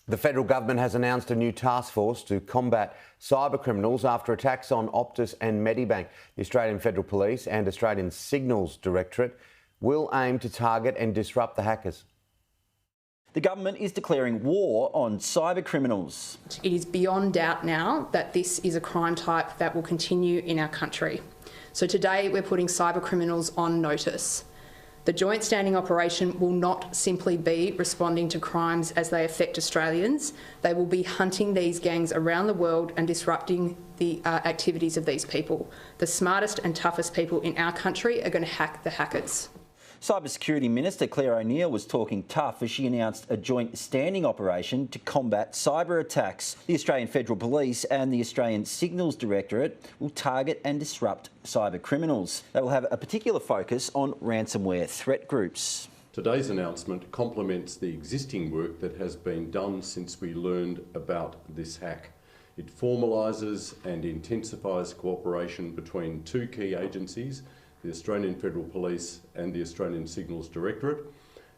The federal government has announced a new task force to combat cybercriminals after attacks on Optus and Medibank. The Australian Federal Police and Australian Signals Directorate will aim to target and disrupt the hackers. The government is declaring war on cybercriminals. It is beyond doubt now that this is a crime type that will continue in our country. So today we're putting cybercriminals on notice. The Joint Standing Operation will not simply be responding to crimes as they affect Australians. They will be hunting these gangs around the world and disrupting the activities of these people. The smartest and toughest people in our country are going to hack the hackers. Cybersecurity Minister Claire O'Neil was talking tough as she announced a joint standing operation to combat cyber attacks. The Australian Federal Police and the Australian Signals Directorate will target and disrupt cyber criminals. They will have a particular focus on ransomware threat groups. Today's announcement complements the existing work that has been done since we learned about this hack. It formalises and intensifies cooperation between two key agencies, the Australian Federal Police and the Australian Signals Directorate,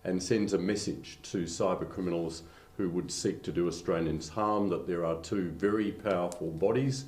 and sends a message to cyber criminals who would seek to do Australians harm that there are two very powerful bodies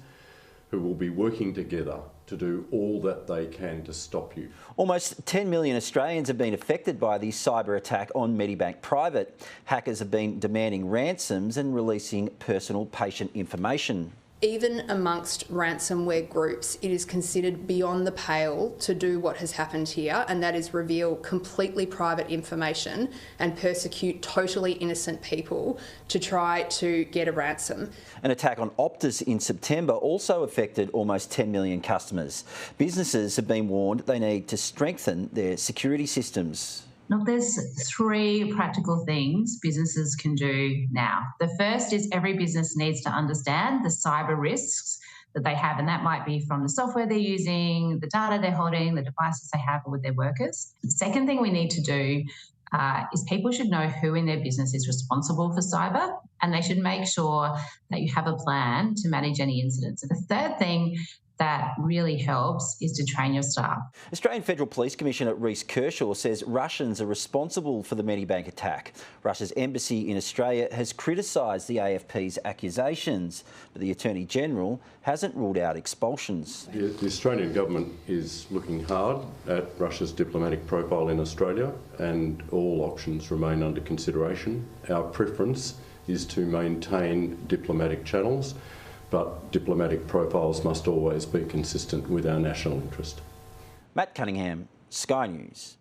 who will be working together to do all that they can to stop you. Almost 10 million Australians have been affected by the cyber attack on Medibank Private. Hackers have been demanding ransoms and releasing personal patient information. Even amongst ransomware groups, it is considered beyond the pale to do what has happened here, and that is reveal completely private information and persecute totally innocent people to try to get a ransom. An attack on Optus in September also affected almost 10 million customers. Businesses have been warned they need to strengthen their security systems. Look, there's three practical things businesses can do now. The first is every business needs to understand the cyber risks that they have, and that might be from the software they're using, the data they're holding, the devices they have with their workers. The second thing we need to do is people should know who in their business is responsible for cyber, and they should make sure that you have a plan to manage any incidents. And the third thing that really helps is to train your staff. Australian Federal Police Commissioner Reece Kershaw says Russians are responsible for the Medibank attack. Russia's embassy in Australia has criticised the AFP's accusations, but the Attorney-General hasn't ruled out expulsions. The Australian government is looking hard at Russia's diplomatic profile in Australia, and all options remain under consideration. Our preference is to maintain diplomatic channels, but diplomatic profiles must always be consistent with our national interest. Matt Cunningham, Sky News.